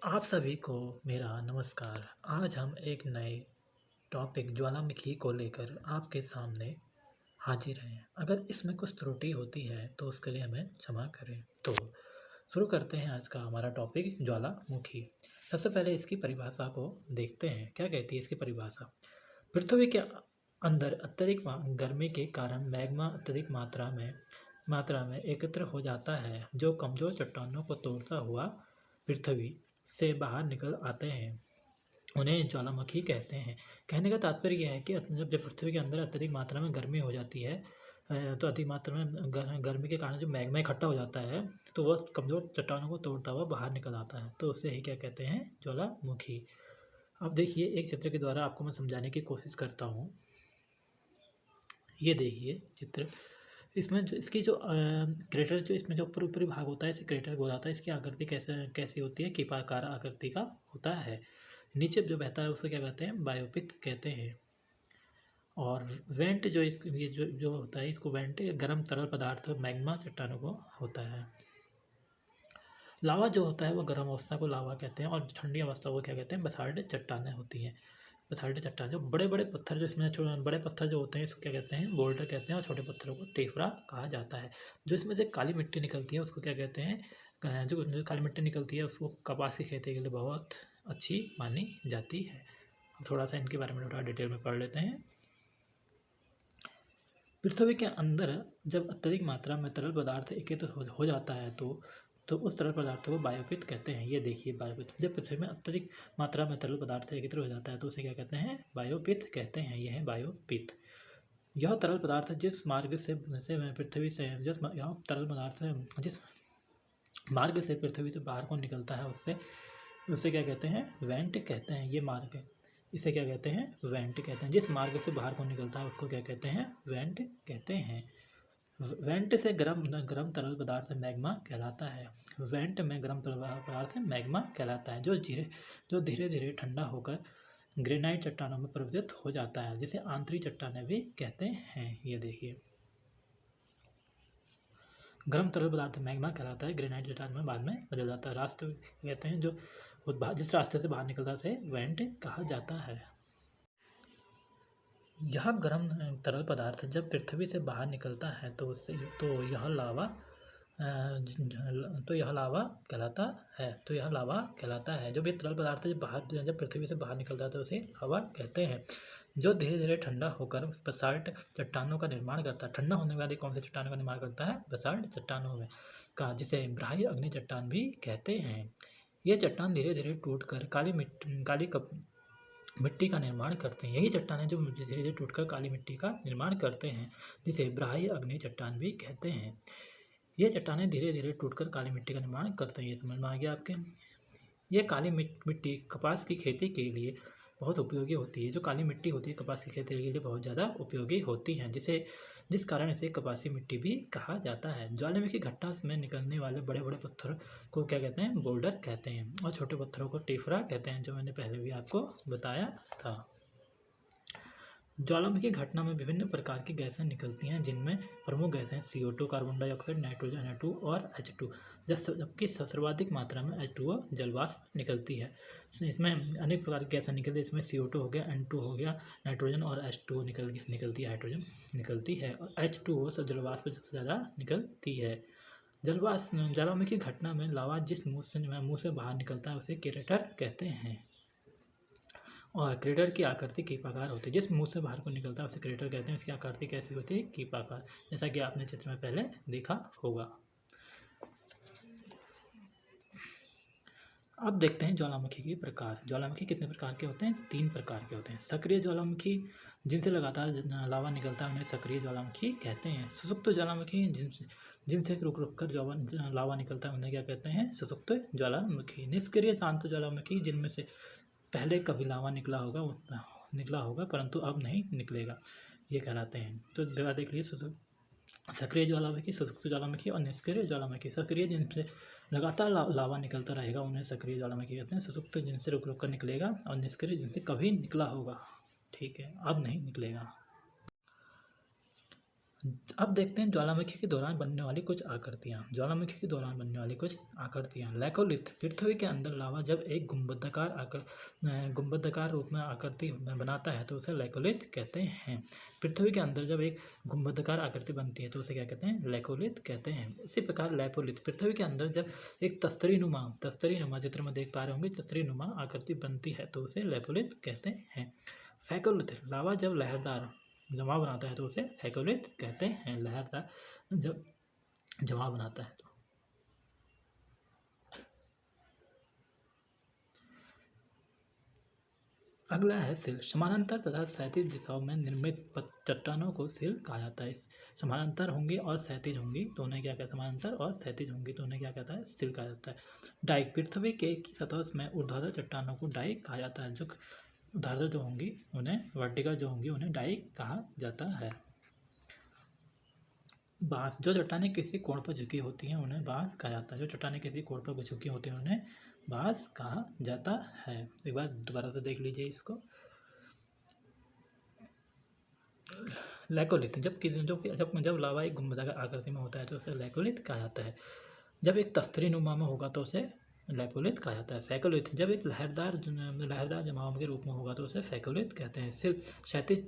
आप सभी को मेरा नमस्कार। आज हम एक नए टॉपिक ज्वालामुखी को लेकर आपके सामने हाजिर हैं। अगर इसमें कुछ त्रुटि होती है तो उसके लिए हमें क्षमा करें। तो शुरू करते हैं आज का हमारा टॉपिक ज्वालामुखी। सबसे पहले इसकी परिभाषा को देखते हैं। क्या कहती है इसकी परिभाषा? पृथ्वी के अंदर अत्यधिक गर्मी के कारण मैग्मा अत्यधिक मात्रा में एकत्र हो जाता है, जो कमजोर चट्टानों को तोड़ता हुआ पृथ्वी से बाहर निकल आते हैं। उन्हें ज्वालामुखी कहते हैं। कहने का तात्पर्य यह है कि जब पृथ्वी के अंदर अत्यधिक मात्रा में गर्मी हो जाती है, तो अधिक मात्रा में गर्मी के कारण जो मैग्मा इकट्ठा हो जाता है, तो वह कमज़ोर चट्टानों को तोड़ता हुआ बाहर निकल आता है, तो उसे ही क्या कहते हैं? ज्वालामुखी। अब देखिए, एक चित्र के द्वारा आपको मैं समझाने की कोशिश करता हूँ। ये देखिए चित्र। इसमें जो इसकी जो क्रेटर जो इसमें जो ऊपरी भाग होता है, इसे क्रेटर बोला जाता है। इसकी आकृति कैसी होती है? कीपाकार आकृति का होता है। नीचे जो बहता है उसको क्या कहते हैं? वायुपित कहते हैं। और वेंट जो ये जो होता है, इसको वेंट गर्म तरल पदार्थ मैग्मा चट्टानों को होता है। लावा जो होता है वो गर्म अवस्था को लावा कहते हैं, और ठंडी अवस्था को क्या कहते हैं? बसाल्ट चट्टानें होती हैं। बसाल्ट चट्टान जो बड़े बड़े पत्थर जो इसमें बड़े पत्थर जो होते हैं, इसको क्या कहते हैं? बोल्डर कहते हैं, और छोटे पत्थरों को टेफरा कहा जाता है। जो इसमें से काली मिट्टी निकलती है उसको क्या कहते हैं? जो काली मिट्टी निकलती है उसको कपास की खेती के लिए बहुत अच्छी मानी जाती है। थोड़ा सा इनके बारे में थोड़ा डिटेल में पढ़ लेते हैं। पृथ्वी के अंदर जब अत्यधिक मात्रा में तरल पदार्थ एकत्रित हो जाता है तो उस तरल पदार्थ को वायुपित कहते हैं। ये देखिए वायुपित। जब पृथ्वी में अत्यधिक मात्रा में तरल पदार्थ एकत्रित हो जाता है तो उसे क्या कहते हैं? वायुपित कहते हैं। यह है वायुपित। यह तरल पदार्थ जिस मार्ग से पृथ्वी से यह तरल पदार्थ जिस मार्ग से पृथ्वी से बाहर को निकलता है उससे क्या कहते हैं? वेंट कहते हैं। ये मार्ग इसे क्या कहते हैं? वेंट कहते हैं। जिस मार्ग से बाहर को निकलता है उसको क्या कहते हैं? वेंट कहते हैं। वेंट से गर्म तरल पदार्थ मैग्मा कहलाता है। वेंट में गर्म तरल पदार्थ मैग्मा कहलाता है, जो धीरे धीरे ठंडा होकर ग्रेनाइट चट्टानों में परिवर्तित हो जाता है, जिसे आंतरिक चट्टानें भी कहते हैं। ये देखिए, गर्म तरल पदार्थ मैग्मा कहलाता है, ग्रेनाइट चट्टान में बाद में बदल जाता है। रास्ते कहते हैं जो जिस रास्ते से बाहर निकलता है उसे वेंट कहा जाता है। यह गर्म तरल पदार्थ जब पृथ्वी से बाहर निकलता है तो यह लावा कहलाता है। जब ये तरल पदार्थ जब पृथ्वी से बाहर निकलता है तो उसे हवा कहते हैं, जो धीरे धीरे ठंडा होकर बसाल्ट चट्टानों का निर्माण करता है। ठंडा होने के बाद ये कौन से चट्टानों का निर्माण करता है? बसाल्ट चट्टानों में का, जिसे बाह्य अग्नि चट्टान भी कहते हैं। ये चट्टान धीरे धीरे टूटकर काली मिट्टी का निर्माण करते हैं। यही चट्टानें जो धीरे धीरे टूटकर काली मिट्टी का निर्माण करते हैं, जिसे बाह्य अग्नि चट्टान भी कहते हैं। ये चट्टानें धीरे धीरे टूटकर काली मिट्टी का निर्माण करते हैं। ये समझ में आ गया आपके? ये काली मिट्टी कपास की खेती के लिए बहुत उपयोगी होती है। जो काली मिट्टी होती है कपास की खेती के लिए बहुत ज़्यादा उपयोगी होती हैं, जिस कारण इसे कपासी मिट्टी भी कहा जाता है। ज्वालामुखी घटना में निकलने वाले बड़े बड़े पत्थर को क्या कहते हैं? बोल्डर कहते हैं, और छोटे पत्थरों को टेफरा कहते हैं, जो मैंने पहले भी आपको बताया था। ज्वालामुखी घटना में विभिन्न प्रकार की गैसें निकलती हैं, जिनमें प्रमुख गैसें CO2 carbon dioxide, nitrogen Na2 और H2, जबकि सर्वाधिक मात्रा में H2O जलवाष्प निकलती है। इसमें अनेक प्रकार की गैसें निकलती है। इसमें CO2 हो गया, N2 हो गया, नाइट्रोजन और H2O निकलती है, हाइड्रोजन निकलती है, और H2O सब जलवाष्प सबसे ज़्यादा निकलती है। ज्वालामुखी घटना में लावा जिस मुँह से बाहर निकलता है उसे क्रेटर कहते हैं, और क्रेटर की आकृति कीपाकार होती है। जिस मुंह से बाहर को निकलता है उसे क्रेटर कहते हैं। इसकी आकृति कैसी होती है? कीपाकार, जैसा कि आपने चित्र में पहले देखा होगा। अब देखते हैं ज्वालामुखी के प्रकार। ज्वालामुखी कितने प्रकार के होते हैं? 3 प्रकार के होते हैं। सक्रिय ज्वालामुखी, जिनसे लगातार लावा निकलता है, उन्हें सक्रिय ज्वालामुखी कहते हैं। सुसुप्त ज्वालामुखी, जिनसे रुक रुक कर लावा निकलता है, उन्हें क्या कहते हैं? सुसुप्त ज्वालामुखी। निष्क्रिय शांत ज्वालामुखी, जिनमें से पहले कभी लावा निकला होगा परंतु अब नहीं निकलेगा, ये कहलाते हैं। तो जगह देख लीजिए, सक्रिय ज्वालामुखी, सुसुप्त ज्वालामुखी और निष्क्रिय ज्वालामुखी। सक्रिय, जिनसे लगातार लावा निकलता रहेगा, उन्हें सक्रिय ज्वालामुखी कहते हैं। सुसुप्त, जिनसे रुक रुक कर निकलेगा, और निष्क्रिय, जिनसे कभी निकला होगा, ठीक है, अब नहीं निकलेगा। अब देखते हैं ज्वालामुखी के दौरान बनने वाली कुछ आकृतियाँ। ज्वालामुखी के दौरान बनने वाली कुछ आकृतियाँ। लैकोलिथ, पृथ्वी के अंदर लावा जब एक गुंबदाकार रूप में आकृति बनाता है तो उसे लैकोलिथ कहते हैं। पृथ्वी के अंदर जब एक गुंबदाकार आकृति बनती है तो उसे क्या कहते हैं? लैकोलिथ कहते हैं। इसी प्रकार लैपोलिथ, पृथ्वी के अंदर जब एक तस्तरीनुमा चित्र में देख पा रहे होंगे, तस्तरीनुमा आकृति बनती है तो उसे लैपोलिथ कहते हैं। फैकोलिथ, लावा जब लहरदार जमाव बनाता है तो उसे फैकोलिथ कहते हैं। लहरदार जब जमाव बनाता है तो। अगला है सिल। समानांतर तथा क्षैतिज दिशाओं में निर्मित चट्टानों को सिल कहा जाता है। समानांतर होंगी और क्षैतिज होंगी तो उन्हें क्या कहता है? समानांतर और क्षैतिज होंगी तो उन्हें क्या कहता है? सिल कहा जाता है। डाइक, पृथ्वी के की सतह में ऊर्ध्वाधर चट्टानों को डाइक कहा जाता है। जो ऊर्ध्वाधर जो होंगी उन्हें, वर्टिकल जो होंगी उन्हें डाइक कहा जाता है। बाँस, जो चट्टानें किसी कोण पर झुकी होती हैं उन्हें बाँस कहा जाता है। जो चट्टानें किसी कोण पर झुकी होती हैं उन्हें बाँस कहा जाता है। एक बार दोबारा से देख लीजिए इसको। लैकोलिथ, जब लावा एक गुंबदाकार आकृति में होता है तो उसे लैकोलिथ कहा जाता है। जब एक तस्तरीनुमा में होगा तो उसे लैकोलिथ कहा जाता है। फैकोलिथ, जब एक लहरदार जमाव के रूप में होगा तो उसे फैकोलिथ कहते हैं। सिल, क्षैतिज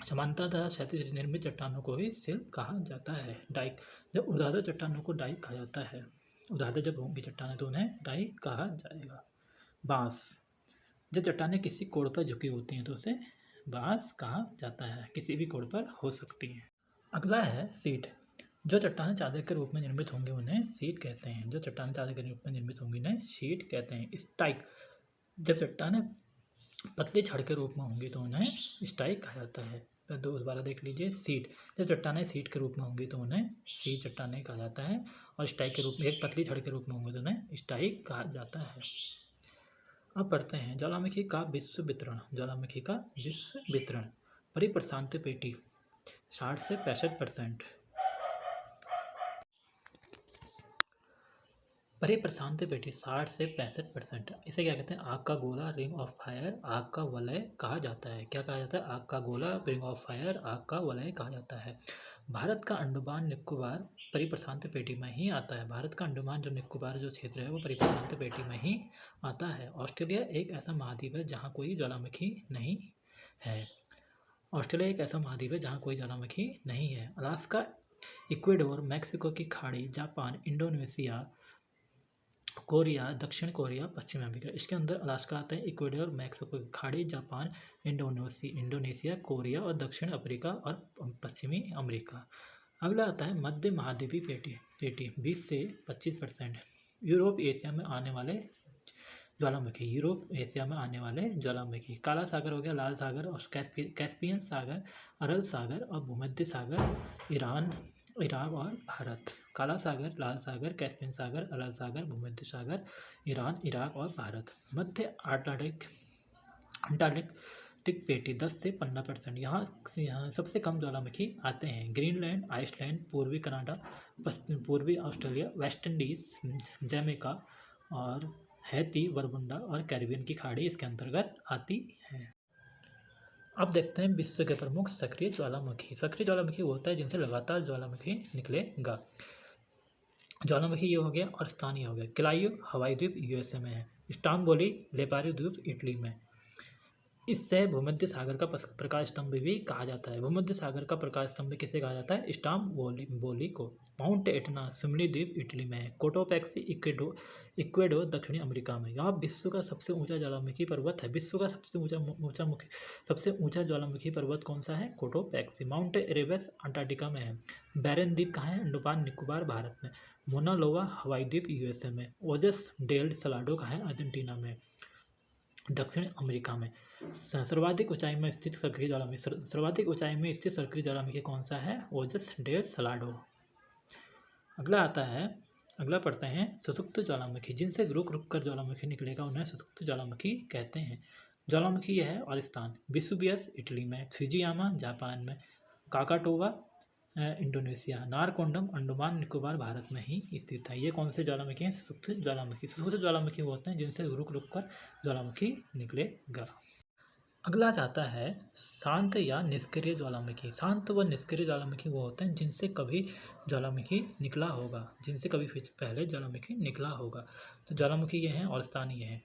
समांतर तथा क्षैतिज निर्मित चट्टानों को ही सिल कहा जाता है। डाइक, जब ऊर्ध्वाधर चट्टानों को डाइक कहा जाता है। ऊर्ध्वाधर जब होंगी चट्टानें तो उन्हें डाइक कहा जाएगा। बाँस, जब चट्टानें किसी कोण पर झुकी होती हैं तो उसे बाँस कहा जाता है। किसी भी कोण पर हो सकती हैं। अगला है सीट। जो चट्टानें चादर के रूप में निर्मित होंगी उन्हें सीट कहते हैं। जो चट्टानें चादर के रूप में निर्मित होंगी उन्हें शीट कहते हैं। स्टाइक, जब चट्टानें पतली छड़ के रूप में होंगी तो उन्हें स्टाइक कहा जाता है। तो दोबारा देख लीजिए। सीट, जब चट्टानें सीट के रूप में होंगी तो उन्हें सीट चट्टानें कहा जाता है। और स्टाइक के रूप में, एक पतली छड़ के रूप में होंगी तो उन्हें स्टाइक कहा जाता है। अब पढ़ते हैं ज्वालामुखी का विश्व वितरण। ज्वालामुखी का विश्व वितरण। परिप्रशांत पेटी 60 से 65%। परिप्रशांत पेटी 60 से 65%। इसे क्या कहते हैं? आग का गोला, रिंग ऑफ फायर, आग का वलय कहा जाता है। क्या कहा जाता है? आग का गोला, रिंग ऑफ फायर, आग का वलय कहा जाता है। भारत का अंडमान निकोबार परिप्रशांत पेटी में ही आता है। भारत का अंडमान जो निकोबार जो क्षेत्र है वो परिप्रशांत पेटी में ही आता है। ऑस्ट्रेलिया एक ऐसा महाद्वीप है जहाँ कोई ज्वालामुखी नहीं है। ऑस्ट्रेलिया एक ऐसा महाद्वीप है जहाँ कोई ज्वालामुखी नहीं है। अलास्का, इक्वेडोर, मैक्सिको की खाड़ी, जापान, इंडोनेशिया, कोरिया, दक्षिण कोरिया, पश्चिम अमेरिका। इसके अंदर अलास्का आता है, इक्वेडोर, मैक्सिको की खाड़ी, जापान, इंडोनेशिया, कोरिया और दक्षिण अफ्रीका और पश्चिमी अमेरिका। अगला आता है मध्य महाद्वीपीय पेटी 20 से 25%। यूरोप एशिया में आने वाले ज्वालामुखी। काला सागर हो गया, लाल सागर और कैस्पियन सागर, अरल सागर और भूमध्य सागर, ईरान, इराक और भारत। काला सागर, लाल सागर, कैस्पियन सागर, अरल सागर, भूमध्य सागर, ईरान, इराक और भारत। मध्य अंटार्कटिक पेटी 10 से 15%। यहाँ सबसे कम ज्वालामुखी आते हैं। ग्रीनलैंड, आइसलैंड, पूर्वी कनाडा, पूर्वी ऑस्ट्रेलिया, वेस्ट इंडीज, जमैका और हैती, बरमुडा और कैरिबियन की खाड़ी इसके अंतर्गत आती है। अब देखते हैं विश्व के प्रमुख सक्रिय ज्वालामुखी। सक्रिय ज्वालामुखी वो होता है जिनसे लगातार ज्वालामुखी निकलेगा। ज्वालामुखी ये हो गया और स्थानीय हो गया। किलायू हवाई द्वीप यूएसए में है। स्टाम्बोली लेपारी द्वीप इटली में। इससे भूमध्य सागर का प्रकाश स्तंभ भी कहा जाता है। भूमध्य सागर का प्रकाश स्तंभ किसे कहा जाता है? स्टाम्बोली को। माउंट एटना सिमली द्वीप इटली में है। कोटोपैक्सी इक्वेडोर दक्षिणी अमेरिका में। यह विश्व का सबसे ऊंचा ज्वालामुखी पर्वत है। विश्व का सबसे ऊंचा ज्वालामुखी पर्वत कौन सा है? कोटोपैक्सी। माउंट एरेबस अंटार्कटिका में है। बैरन द्वीप कहाँ है? अंडमान निकोबार भारत में। मोना लोवा हवाई द्वीप यूएसए में। ओजस डेल सलाडो कहाँ है? अर्जेंटीना में, दक्षिण अमेरिका में। सर्वाधिक ऊंचाई में स्थित सक्रिय ज्वालामुखी कौन सा है? ओजस डेल सलाडो। अगला पढ़ते हैं सुसुप्त ज्वालामुखी। जिनसे रुक रुक कर ज्वालामुखी निकलेगा उन्हें सुसुप्त ज्वालामुखी कहते हैं। ज्वालामुखी यह है और स्थान: वेसुवियस इटली में, फुजियामा जापान में, काकाटोवा इंडोनेशिया, नारकोंडम अंडमान निकोबार भारत में ही स्थित है। ये कौन से ज्वालामुखी हैं? सुसुप्त ज्वालामुखी। सुसुप्त ज्वालामुखी वो होते हैं जिनसे रुक रुक कर ज्वालामुखी निकलेगा। अगला जाता है शांत या निष्क्रिय ज्वालामुखी। शांत व निष्क्रिय ज्वालामुखी वो होते हैं जिनसे कभी ज्वालामुखी निकला होगा, जिनसे कभी पहले ज्वालामुखी निकला होगा। तो ज्वालामुखी ये हैं और स्थान ये हैं।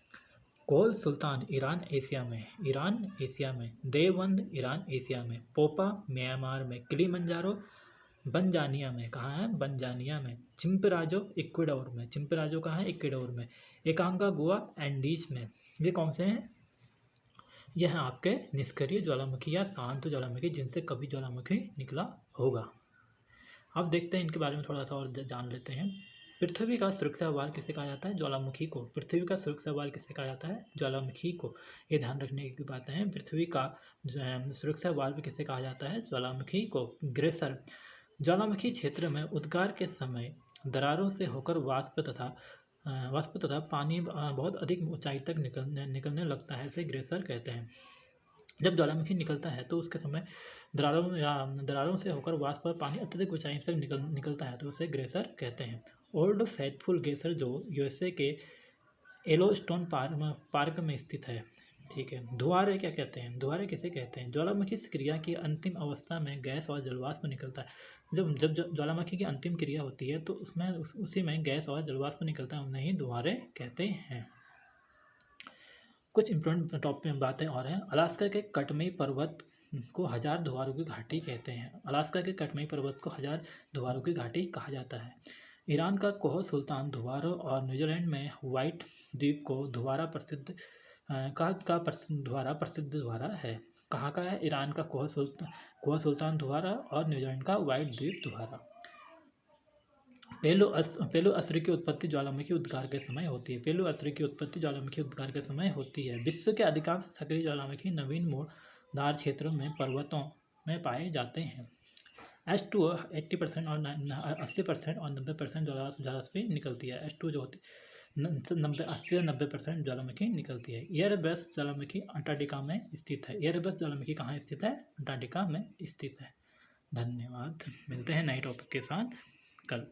कोल सुल्तान ईरान एशिया में, ईरान एशिया में। देवबंद ईरान एशिया में। पोपा म्यांमार में। किलिमंजारो बंजानिया में, कहाँ है? बंजानिया में। चिम्पराजो इक्वाडोर में, चिम्पराजो कहाँ है? इक्वाडोर में। एकांगा गोवा एंडीज में। ये कौन से हैं? यह है आपके निष्क्रिय ज्वालामुखी या शांत ज्वालामुखी जिनसे कभी ज्वालामुखी निकला होगा। अब देखते हैं इनके बारे में थोड़ा सा और जान लेते हैं। पृथ्वी का सुरक्षा वाल किसे कहा जाता है? ज्वालामुखी को। पृथ्वी का सुरक्षा वाल किसे कहा जाता है? ज्वालामुखी को। ये ध्यान रखने की बातें हैं। पृथ्वी का जो है सुरक्षा वाल किसे कहा जाता है? ज्वालामुखी को। ग्रेसर ज्वालामुखी क्षेत्र में उद्गार के समय दरारों से होकर वाष्प तथा पानी बहुत अधिक ऊंचाई तक निकलने लगता है, इसे ग्रेसर कहते हैं। जब ज्वालामुखी निकलता है तो उसके समय दरारों से होकर वाष्प और पानी अत्यधिक ऊंचाई तक निकलता है, तो उसे ग्लेशियर कहते हैं। ओल्ड फेथफुल ग्लेशियर जो यूएसए के येलोस्टोन पार्क में स्थित है। ठीक है। धुआरे क्या कहते हैं? धुआरे किसे कहते हैं? ज्वालामुखी क्रिया की अंतिम अवस्था में गैस और जलवाष्प निकलता है। जब जब ज्वालामुखी की अंतिम क्रिया होती है तो उसमें उसी में गैस और जलवाष्प निकलता है, उन्हें ही धुआरे कहते हैं। कुछ इम्पोर्टेंट टॉपिक बातें और हैं। अलास्का के कटमई पर्वत को 1000 धुआरों की घाटी कहते हैं। अलास्का के कटमई पर्वत को 1000 धुआरों की घाटी कहा जाता है। ईरान का कोह सुल्तान धुआरों और न्यूजीलैंड में व्हाइट द्वीप को धुआरा प्रसिद्ध धुआरा है। कहाँ का है? ईरान का कोह सुल्तान धुआरा और न्यूजीलैंड का व्हाइट द्वीप धुआरा। पहलू असर की उत्पत्ति ज्वालामुखी उद्गार के समय होती है। पहलू असर की उत्पत्ति ज्वालामुखी उद्गार के समय होती है। विश्व के अधिकांश सक्रिय ज्वालामुखी नवीन मोड़दार क्षेत्रों में पर्वतों में पाए जाते हैं। H2O 80% और 80% और 90% ज्वालामुखी निकलती है। H2 जो होती है 80 से 90% ज्वालामुखी निकलती है। एयरबस ज्वालामुखी अंटार्कटिका में स्थित है। एयरबस ज्वालामुखी कहाँ स्थित है? अंटार्कटिका में स्थित है। धन्यवाद। मिलते हैं नए टॉपिक के साथ कल।